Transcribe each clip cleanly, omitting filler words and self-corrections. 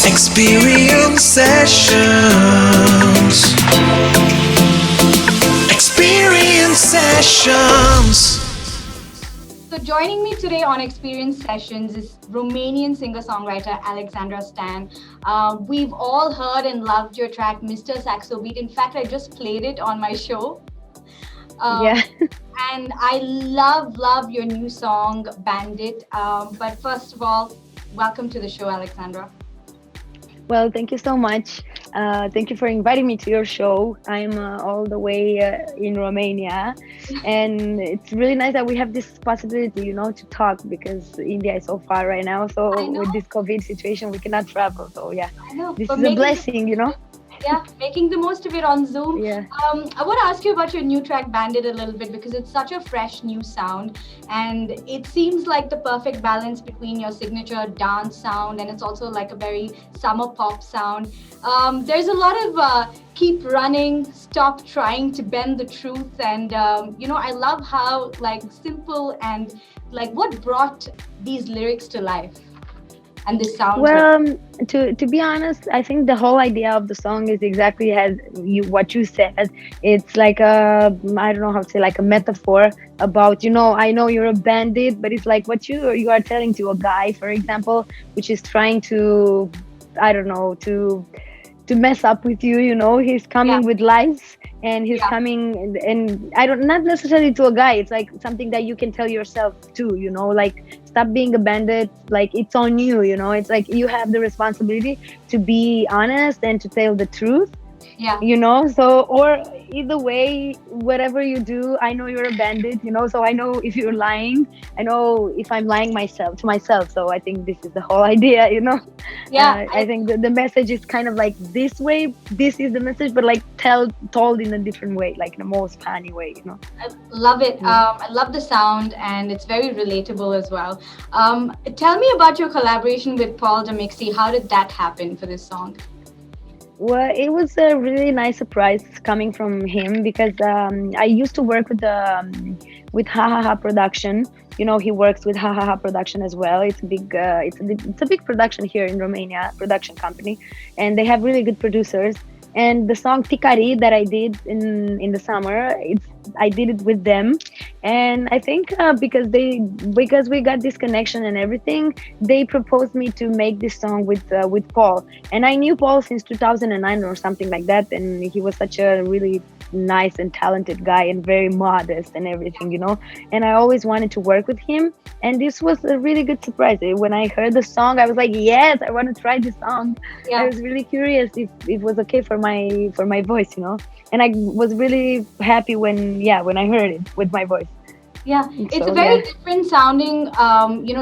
Xperience Sessions. Xperience Sessions. So joining me today on Xperience Sessions is Romanian singer-songwriter Alexandra Stan. We've all heard and loved your track, Mr. Saxo Beat. In fact, I just played it on my show. Yeah. And I love your new song, Bandit. But first of all, welcome to the show, Alexandra. Well, thank you so much. Thank you for inviting me to your show. I'm all the way in Romania, and it's really nice that we have this possibility, to talk, because India is so far right now. So with this COVID situation, we cannot travel. So yeah, this is a blessing. Yeah, making the most of it on Zoom. Yeah. I want to ask you about your new track, Bandit, a little bit, because it's such a fresh new sound, and it seems like the perfect balance between your signature dance sound and it's also like a very summer pop sound. There's a lot of keep running, stop trying to bend the truth, and I love how simple and what brought these lyrics to life. And this sound. Well, to be honest, I think the whole idea of the song is exactly what you said. It's like I don't know how to say, like a metaphor about, I know you're a bandit, but it's like what you are telling to a guy, for example, which is trying to, I don't know, to mess up with you. He's coming with lies, and he's coming and not necessarily to a guy. It's like something that you can tell yourself too, stop being a bandit. It's on you. It's like you have the responsibility to be honest and to tell the truth. Yeah. So, or either way, whatever you do, I know you're a bandit, so I know if you're lying, I know if I'm lying to myself. So I think this is the whole idea, Yeah. I think the message is kind of like this way. This is the message, but told in a different way, like in a most funny way, I love it. I love the sound, and it's very relatable as well. Tell me about your collaboration with Paul Damixie. How did that happen for this song? Well, it was a really nice surprise coming from him, because I used to work with Ha Ha Ha Production. He works with Ha Ha Ha Production as well. It's a big it's a big production here in Romania, production company, and they have really good producers. And the song Ticari that I did in the summer, I did it with them, and I think because we got this connection and everything, they proposed me to make this song with Paul. And I knew Paul since 2009 or something like that, and he was such a really nice and talented guy and very modest and everything, and I always wanted to work with him, and this was a really good surprise. When I heard the song, I was like, yes, I want to try this song. I was really curious if it was okay for my voice, and I was really happy when I heard it with my voice. Yeah, it's a very different sounding,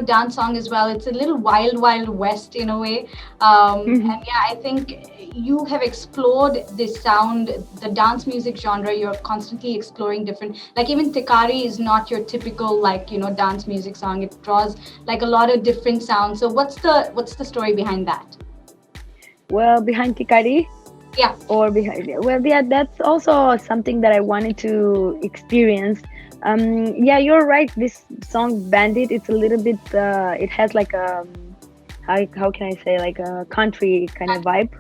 dance song as well. It's a little wild, wild west in a way. And I think you have explored this sound, the dance music genre. You're constantly exploring different, even Tikari is not your typical, dance music song. It draws a lot of different sounds. So what's the story behind that? Well, behind Tikari? Yeah. Or behind, that's also something that I wanted to experience. You're right. This song Bandit, it's a little bit, it has like a, how can I say, like a country kind of vibe,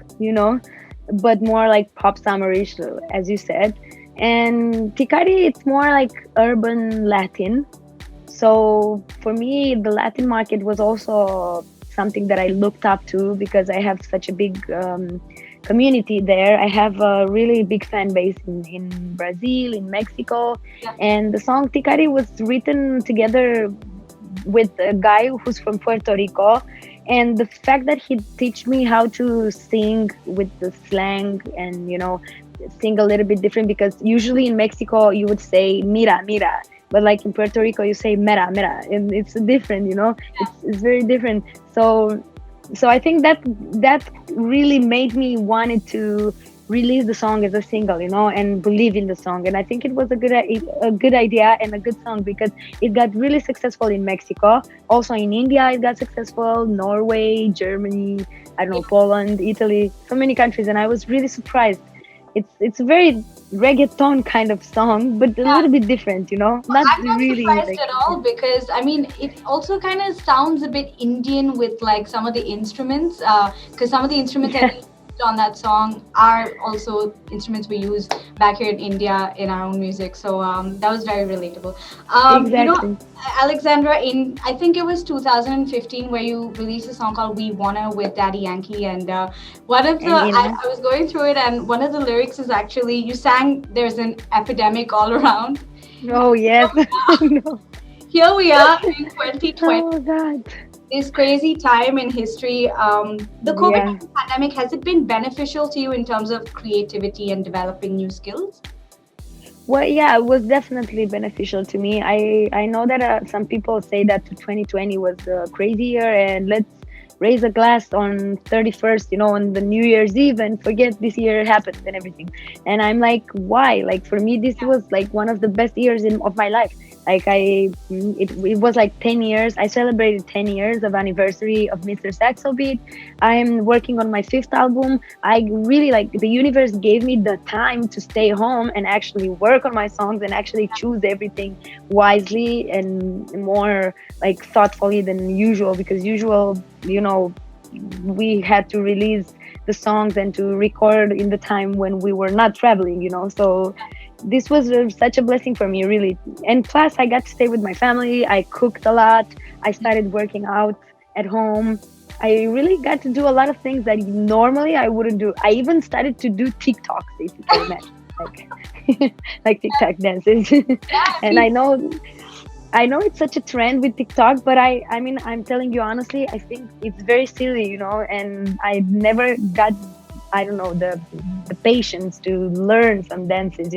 but more like pop summerish, as you said. And Ticari, it's more like urban Latin. So for me, the Latin market was also something that I looked up to, because I have such a big community there. I have a really big fan base in Brazil, in Mexico. And the song Ticari was written together with a guy who's from Puerto Rico, and the fact that he teach me how to sing with the slang and sing a little bit different, because usually in Mexico you would say mira mira, but in Puerto Rico you say mera mera, and it's different. It's very different. So I think that really made me wanted to release the song as a single, and believe in the song. And I think it was a good idea and a good song, because it got really successful in Mexico. Also in India, it got successful. Norway, Germany, I don't know, Poland, Italy, so many countries. And I was really surprised. It's a very reggaeton kind of song, but a Yeah. little bit different, not I'm not really surprised like at all because I mean it also kind of sounds a bit Indian with like some of the instruments. Because some of the instruments I yeah, think used on that song are also instruments we use back here in India in our own music. So that was very relatable. You know, exactly. Alexandra, in I think it was 2015 where you released a song called "We Wanna" with Daddy Yankee, and one of the And I was going through it, and one of the lyrics is actually you sang "There's an epidemic all around." oh yes, I know. Here we are in 2020, Oh God. this crazy time in history. The COVID Yeah. pandemic, has it been beneficial to you in terms of creativity and developing new skills? Well, yeah, it was definitely beneficial to me. I know that some people say that 2020 was a crazy year, and let's raise a glass on 31st, on the New Year's Eve, and forget this year happened and everything. And I'm like, why? Like for me, this was like one of the best years of my life. Like it was like 10 years. I celebrated 10 years of anniversary of Mr. Saxo Beat. I'm working on my fifth album. I really like the universe gave me the time to stay home and actually work on my songs and actually choose everything wisely and more like thoughtfully than usual, because usual, we had to release the songs and to record in the time when we were not traveling, so this was such a blessing for me, really. And plus I got to stay with my family. I cooked a lot. I started working out at home. I really got to do a lot of things that normally I wouldn't do. I even started to do TikToks, if you can imagine, like like TikTok dances. Yeah, And I know it's such a trend with TikTok, but I mean, I'm telling you honestly, I think it's very silly, and I never got, I don't know, the patience to learn some dances,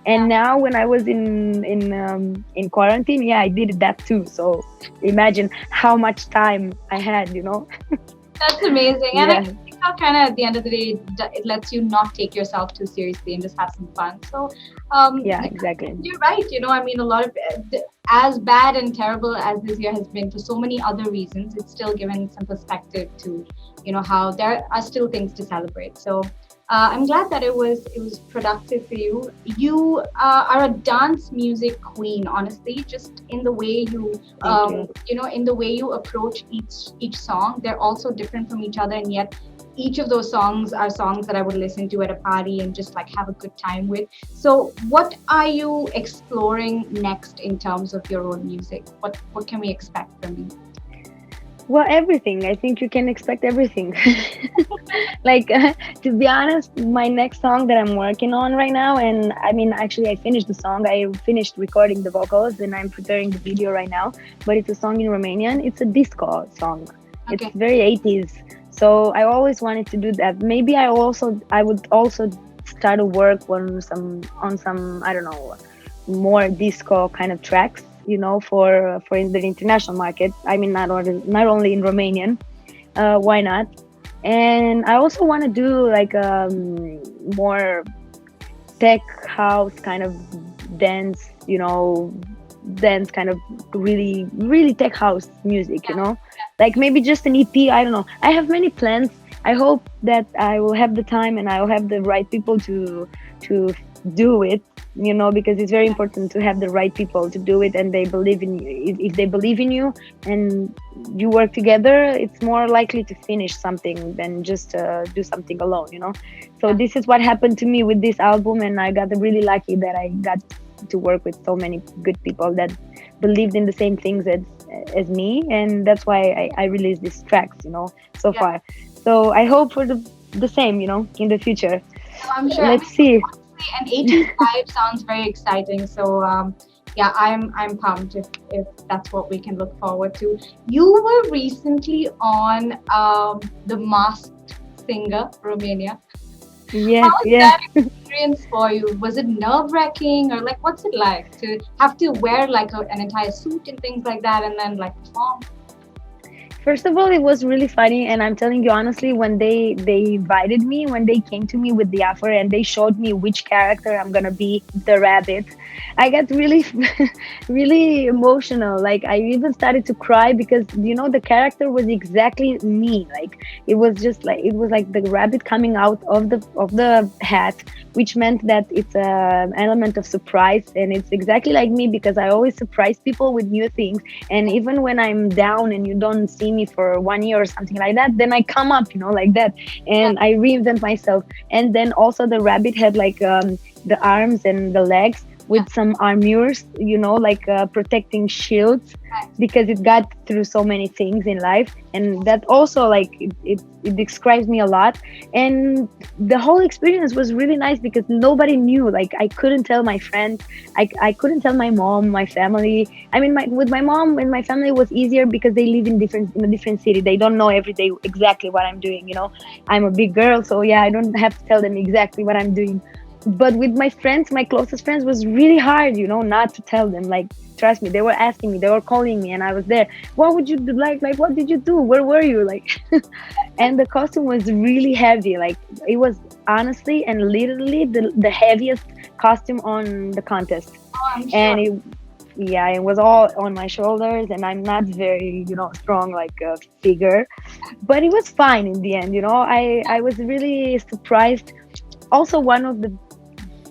And now when I was in quarantine, yeah, I did that too. So imagine how much time I had. that's amazing. And I Yeah, guess TikTok kind of at the end of the day, it lets you not take yourself too seriously and just have some fun. So, yeah, exactly. you're right. I mean, a lot of as bad and terrible as this year has been for so many other reasons, it's still given some perspective to, how there are still things to celebrate. So, I'm glad that it was productive for you. You are a dance music queen, honestly. Just in the way you, Thank you. in the way you approach each song. They're also different from each other, and yet each of those songs are songs that I would listen to at a party and just like have a good time with. So, what are you exploring next in terms of your own music? What can we expect from you? Well, everything. I think you can expect everything. Like, to be honest, my next song that I'm working on right now, and I mean, actually, I finished the song. I finished recording the vocals, and I'm preparing the video right now. But it's a song in Romanian. It's a disco song. It's Okay. very 80s. So I always wanted to do that. Maybe I would also start to work on some I don't know, more disco kind of tracks, for the international market. I mean, not only in Romanian. Why not? And I also want to do like more tech house kind of dance, dance kind of really, really tech house music, like maybe just an EP. I don't know. I have many plans. I hope that I will have the time and I will have the right people to do it, because it's very important to have the right people to do it, and they believe in you. If they believe in you and you work together, it's more likely to finish something than just do something alone. So Yeah. this is what happened to me with this album, and I got really lucky that I got to work with so many good people that believed in the same things as me, and that's why I released these tracks, so Yeah. far. So I hope for the same, in the future. No, I'm sure. I Let's mean, see. honestly, an 80s vibe sounds very exciting. So, yeah, I'm pumped if that's what we can look forward to. You were recently on the Masked Singer Romania. How Yes, was yes. that experience for you? Was it nerve-wracking, or like what's it like to have to wear like an entire suit and things like that, and then like perform? First of all, it was really funny, and I'm telling you honestly, when they invited me, when they came to me with the offer and they showed me which character I'm gonna be, the rabbit, I got really, really emotional. Like I even started to cry because the character was exactly me. Like it was like the rabbit coming out of the hat, which meant that it's an element of surprise, and it's exactly like me because I always surprise people with new things. And even when I'm down and you don't see me for 1 year or something like that, then I come up, like that, and I reinvent myself. And then also the rabbit had like the arms and the legs with some armures, like protecting shields, because it got through so many things in life, and that also like it describes me a lot. And the whole experience was really nice because nobody knew. Like I couldn't tell my friends, I couldn't tell my mom, my family. I mean, with my mom and my family it was easier because they live in a different city. They don't know every day exactly what I'm doing. I'm a big girl, so yeah, I don't have to tell them exactly what I'm doing. But with my friends, my closest friends, was really hard, not to tell them. Like, trust me, they were asking me, they were calling me, and I was there. What would you do? Like what did you do? Where were you? Like, and the costume was really heavy. Like, it was honestly and literally the heaviest costume on the contest. Oh, I'm sure. And it was all on my shoulders, and I'm not very, strong like a figure, but it was fine in the end. I was really surprised. Also, one of the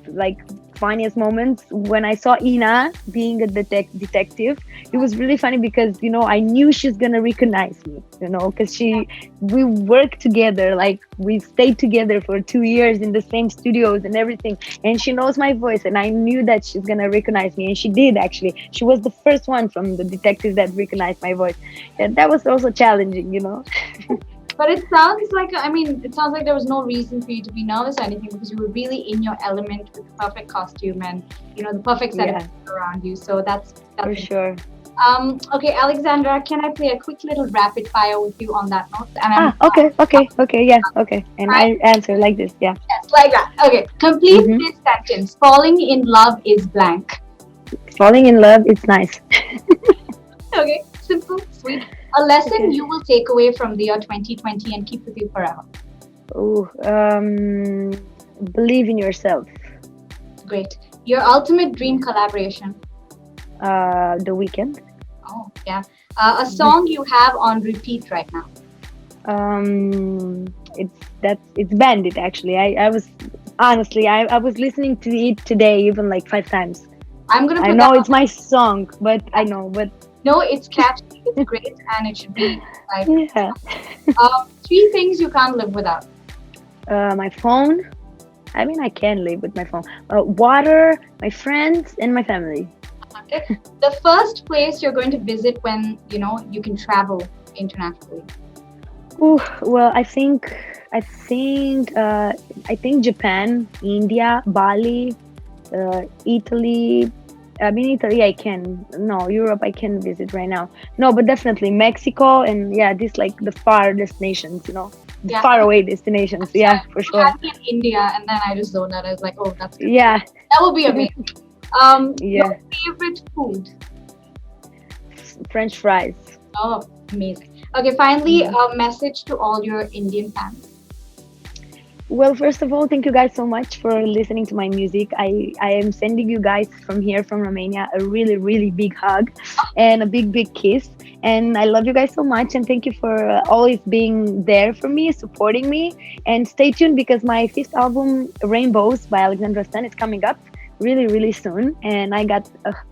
like funniest moments when I saw Ina being a detective. It was really funny because I knew she's gonna recognize me, because we worked together, like we stayed together for 2 years in the same studios and everything, and she knows my voice, and I knew that she's gonna recognize me, and she did. Actually, she was the first one from the detectives that recognized my voice, and that was also challenging. But it sounds like, it sounds like there was no reason for you to be nervous or anything because you were really in your element with the perfect costume and, the perfect set of people around you. So that's for sure. Okay, Alexandra, can I play a quick little rapid fire with you on that note? And okay, yeah, okay. And I answer like this, yeah. Yes, like that. Okay, complete this sentence. Falling in love is blank. Falling in love is nice. Okay, simple, sweet. A lesson you will take away from the year 2020 and keep with you forever. Oh, believe in yourself. Great. Your ultimate dream collaboration. The Weekend. Oh, yeah. A song you have on repeat right now. It's Bandit, actually. I was honestly I was listening to it today even like 5 times. I know it's my song, but no, it's catchy, it's great, and it should be like 3 things you can't live without. My phone. I mean, I can live with my phone. Water, my friends, and my family. Okay. The first place you're going to visit when you can travel internationally. Well, I think Japan, India, Bali, Italy. I mean, Italy, I can. No, Europe, I can visit right now. No, but definitely Mexico, and this like the far destinations, far away destinations. Yeah, for sure. You had me in India, and then I just zoned out. I was like, oh, that's good. Yeah. That would be amazing. Your favorite food? French fries. Oh, amazing. Okay, finally, a message to all your Indian fans. Well, first of all, thank you guys so much for listening to my music. I am sending you guys from here, from Romania, a really, really big hug and a big, big kiss. And I love you guys so much. And thank you for always being there for me, supporting me. And stay tuned because my 5th album, Rainbows by Alexandra Stan, is coming up really, really soon. And I got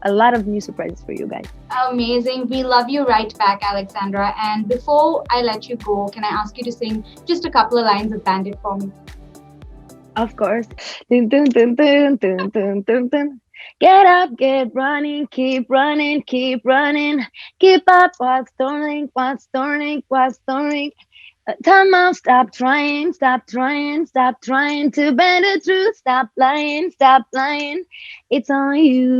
a lot of new surprises for you guys. Amazing. We love you right back, Alexandra. And before I let you go, can I ask you to sing just a couple of lines of Bandit for me? Of course. Dun, dun, dun, dun, dun, dun, dun, dun. Get up, get running, keep running, keep running. Keep up, what's turning, what's turning, what's turning. Time out, stop trying, stop trying, stop trying to bend the truth. Stop lying, stop lying. It's on you.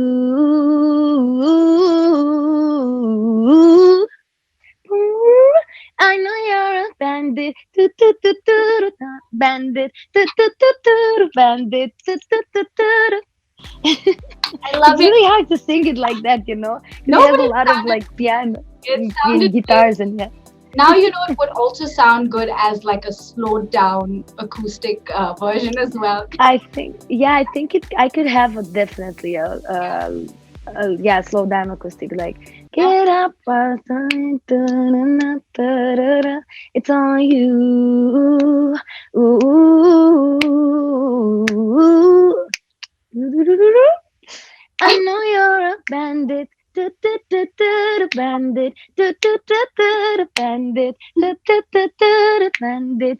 I know you're a bandit, bandit, bandit. I love It's really hard to sing it like that, No, it has a lot of like piano and guitars and Now you know it would also sound good as like a slowed down acoustic version as well. I think I could have definitely yeah, slow down acoustic, like Yeah. get up, it's on you. Ooh. I know you're a bandit. Bandit. Bandit. Bandit.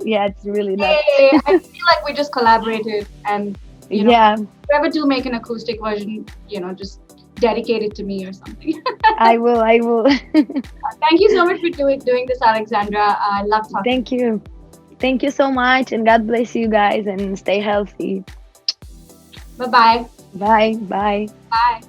Yeah, it's really nuts. Hey, I feel like we just collaborated and Yeah, whoever do make an acoustic version, just dedicate it to me or something. I will. I will. Thank you so much for doing this, Alexandra. I love talking. Thank you. Thank you so much, and God bless you guys, and stay healthy. Bye-bye. Bye. Bye. Bye.